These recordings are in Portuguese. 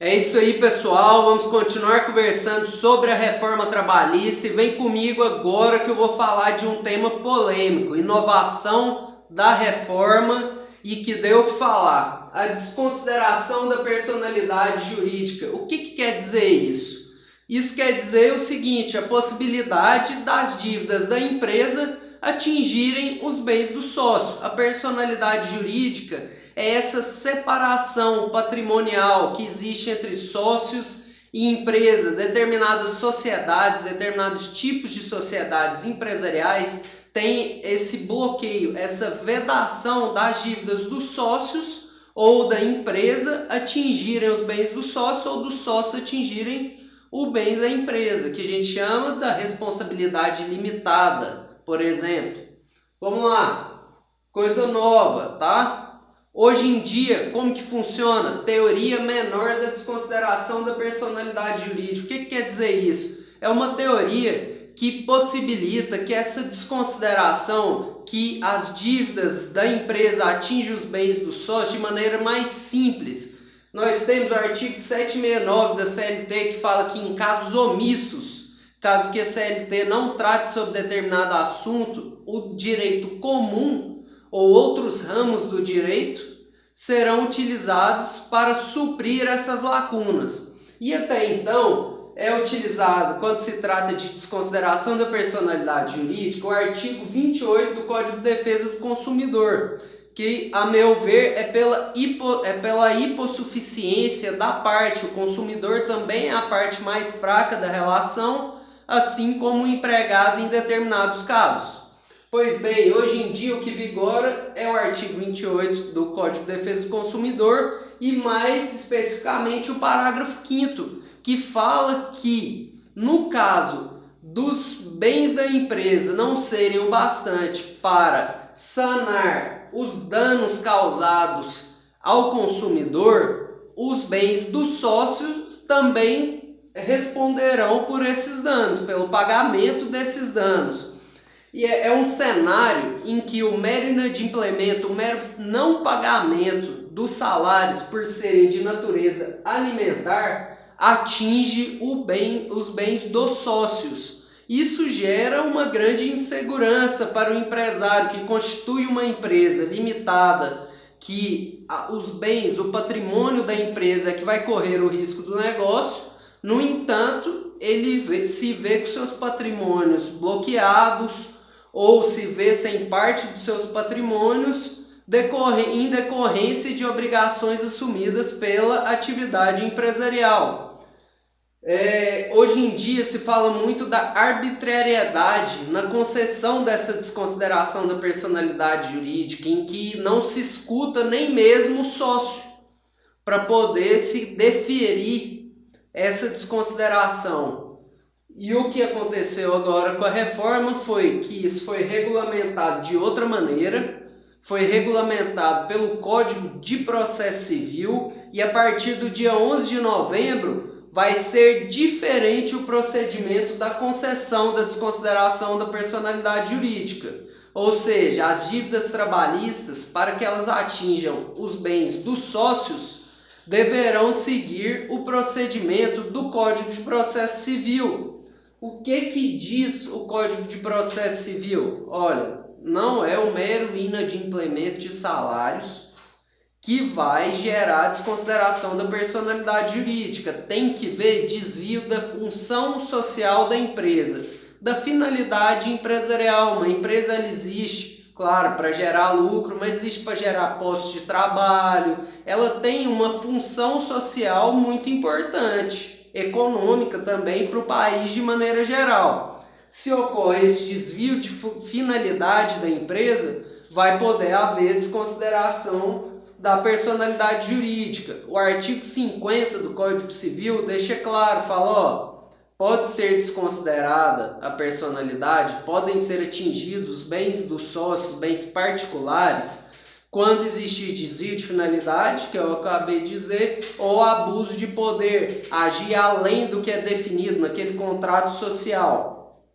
É isso aí, pessoal. Vamos continuar conversando sobre a reforma trabalhista e vem comigo agora que eu vou falar de um tema polêmico, inovação da reforma e que deu o que falar. A desconsideração da personalidade jurídica. O que quer dizer isso? Isso quer dizer o seguinte, a possibilidade das dívidas da empresa atingirem os bens do sócio. A personalidade jurídica é essa separação patrimonial que existe entre sócios e empresa. Determinadas sociedades, determinados tipos de sociedades empresariais têm esse bloqueio, essa vedação das dívidas dos sócios ou da empresa atingirem os bens do sócio ou dos sócios atingirem o bem da empresa, que a gente chama da responsabilidade limitada, por exemplo. Vamos lá, coisa nova, tá? Hoje em dia, como que funciona? Teoria menor da desconsideração da personalidade jurídica. O que quer dizer isso? É uma teoria que possibilita que essa desconsideração, que as dívidas da empresa atingem os bens do sócio de maneira mais simples. Nós temos o artigo 769 da CLT que fala que em casos omissos, caso que a CLT não trate sobre determinado assunto, o direito comum ou outros ramos do direito serão utilizados para suprir essas lacunas. E até então é utilizado, quando se trata de desconsideração da personalidade jurídica, o artigo 28 do Código de Defesa do Consumidor, que, a meu ver, é pela hipossuficiência da parte. O consumidor também é a parte mais fraca da relação, assim como o empregado em determinados casos. Pois bem, hoje em dia o que vigora é o artigo 28 do Código de Defesa do Consumidor e mais especificamente o parágrafo 5º, que fala que, no caso dos bens da empresa não serem o bastante para sanar os danos causados ao consumidor, os bens dos sócios também responderão por esses danos, pelo pagamento desses danos. E é um cenário em que o mero inadimplemento, o mero não pagamento dos salários por serem de natureza alimentar atinge os bens dos sócios. Isso gera uma grande insegurança para o empresário que constitui uma empresa limitada, que os bens, o patrimônio da empresa é que vai correr o risco do negócio. No entanto, ele se vê com seus patrimônios bloqueados, ou se vê sem parte dos seus patrimônios em decorrência de obrigações assumidas pela atividade empresarial. Hoje em dia se fala muito da arbitrariedade na concessão dessa desconsideração da personalidade jurídica, em que não se escuta nem mesmo o sócio para poder se deferir essa desconsideração. E o que aconteceu agora com a reforma foi que isso foi regulamentado de outra maneira, foi regulamentado pelo Código de Processo Civil e a partir do dia 11 de novembro vai ser diferente o procedimento da concessão da desconsideração da personalidade jurídica. Ou seja, as dívidas trabalhistas, para que elas atinjam os bens dos sócios, deverão seguir o procedimento do Código de Processo Civil. O que diz o Código de Processo Civil? Olha, não é o mero inadimplemento de salários que vai gerar desconsideração da personalidade jurídica. Tem que ver desvio da função social da empresa, da finalidade empresarial. Uma empresa ela existe, claro, para gerar lucro, mas existe para gerar postos de trabalho. Ela tem uma função social muito importante, econômica também para o país de maneira geral. Se ocorre esse desvio de finalidade da empresa, vai poder haver desconsideração da personalidade jurídica. O artigo 50 do Código Civil deixa claro, fala, pode ser desconsiderada a personalidade, podem ser atingidos bens dos sócios, bens particulares, quando existir desvio de finalidade, que eu acabei de dizer, ou abuso de poder, agir além do que é definido naquele contrato social.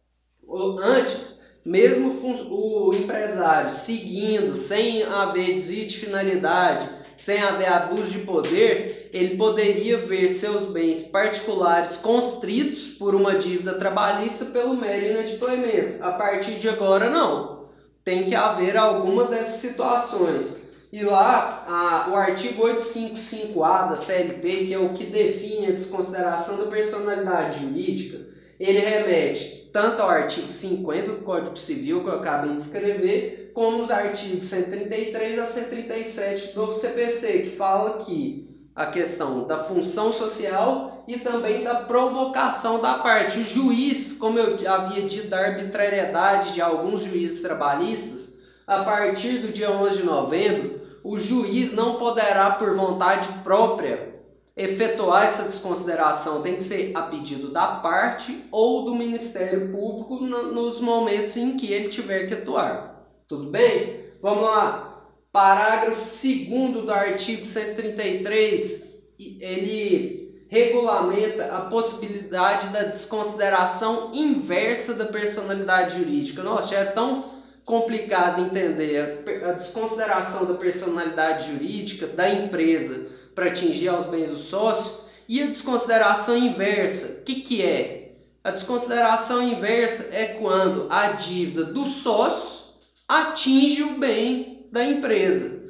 Antes, mesmo o empresário seguindo, sem haver desvio de finalidade, sem haver abuso de poder, ele poderia ver seus bens particulares constritos por uma dívida trabalhista pelo mero inadimplemento. A partir de agora, não. Tem que haver alguma dessas situações. E lá, o artigo 855A da CLT, que é o que define a desconsideração da personalidade jurídica, ele remete tanto ao artigo 50 do Código Civil, que eu acabei de escrever, como os artigos 133 a 137 do CPC, que fala que a questão da função social e também da provocação da parte. O juiz, como eu havia dito, da arbitrariedade de alguns juízes trabalhistas, a partir do dia 11 de novembro, o juiz não poderá, por vontade própria, efetuar essa desconsideração. Tem que ser a pedido da parte ou do Ministério Público nos momentos em que ele tiver que atuar. Tudo bem? Vamos lá. Parágrafo 2º do artigo 133, ele regulamenta a possibilidade da desconsideração inversa da personalidade jurídica. Nossa, já é tão complicado entender a desconsideração da personalidade jurídica da empresa para atingir aos bens do sócio. E a desconsideração inversa, o que é? A desconsideração inversa é quando a dívida do sócio atinge o bem da empresa.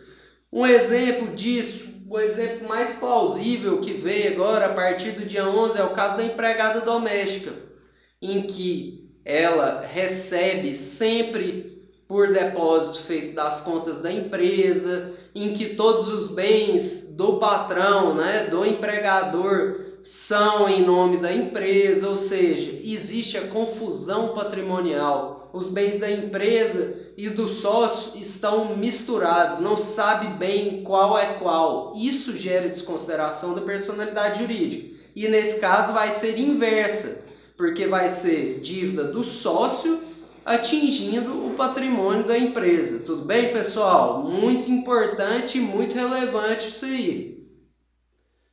Um exemplo disso, o exemplo mais plausível que veio agora a partir do dia 11 é o caso da empregada doméstica, em que ela recebe sempre por depósito feito das contas da empresa, em que todos os bens do patrão, do empregador, são em nome da empresa, ou seja, existe a confusão patrimonial. Os bens da empresa e do sócio estão misturados, não sabe bem qual é qual. Isso gera desconsideração da personalidade jurídica. E nesse caso vai ser inversa, porque vai ser dívida do sócio atingindo o patrimônio da empresa. Tudo bem, pessoal? Muito importante e muito relevante isso aí.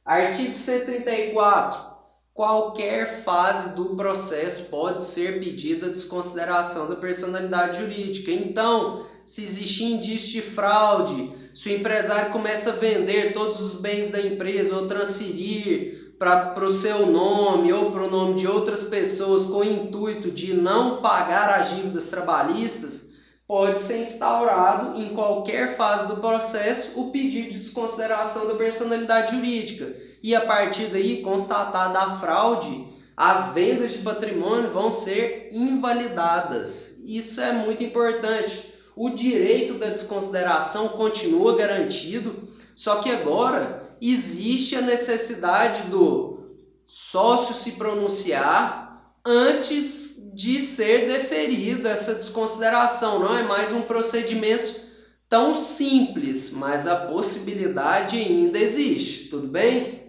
Artigo 134. Qualquer fase do processo pode ser pedida a desconsideração da personalidade jurídica. Então, se existir indício de fraude, se o empresário começa a vender todos os bens da empresa ou transferir para o seu nome ou para o nome de outras pessoas com o intuito de não pagar as dívidas trabalhistas, pode ser instaurado em qualquer fase do processo o pedido de desconsideração da personalidade jurídica. E a partir daí, constatada a fraude, as vendas de patrimônio vão ser invalidadas. Isso é muito importante. O direito da desconsideração continua garantido, só que agora existe a necessidade do sócio se pronunciar antes de ser deferida essa desconsideração. Não é mais um procedimento tão simples, mas a possibilidade ainda existe. Tudo bem?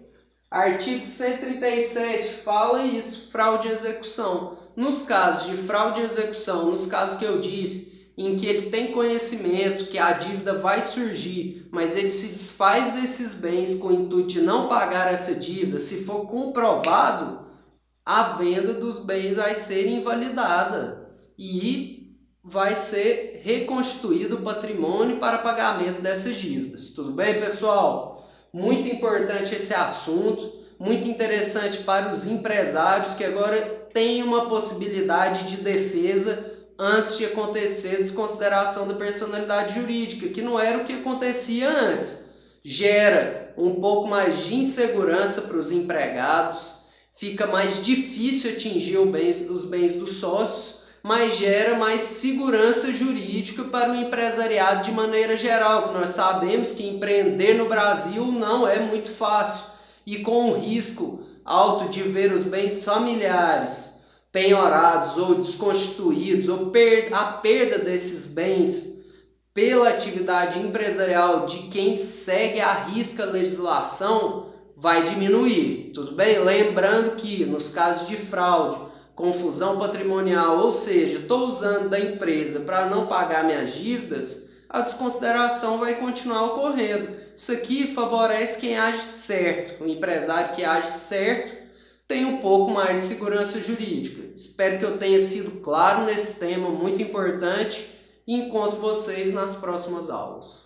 Artigo 137 fala isso, fraude e execução. Nos casos de fraude e execução, nos casos que eu disse, em que ele tem conhecimento que a dívida vai surgir, mas ele se desfaz desses bens com o intuito de não pagar essa dívida, se for comprovado, a venda dos bens vai ser invalidada e vai ser reconstituído o patrimônio para pagamento dessas dívidas. Tudo bem, pessoal? Muito importante esse assunto, muito interessante para os empresários que agora têm uma possibilidade de defesa antes de acontecer a desconsideração da personalidade jurídica, que não era o que acontecia antes. Gera um pouco mais de insegurança para os empregados, fica mais difícil atingir os bens dos sócios, mas gera mais segurança jurídica para o empresariado de maneira geral. Nós sabemos que empreender no Brasil não é muito fácil e com o risco alto de ver os bens familiares penhorados ou desconstituídos, ou a perda desses bens pela atividade empresarial de quem segue à risca a legislação, vai diminuir. Tudo bem? Lembrando que nos casos de fraude, confusão patrimonial, ou seja, estou usando da empresa para não pagar minhas dívidas, a desconsideração vai continuar ocorrendo. Isso aqui favorece quem age certo. O empresário que age certo tem um pouco mais de segurança jurídica. Espero que eu tenha sido claro nesse tema muito importante e encontro vocês nas próximas aulas.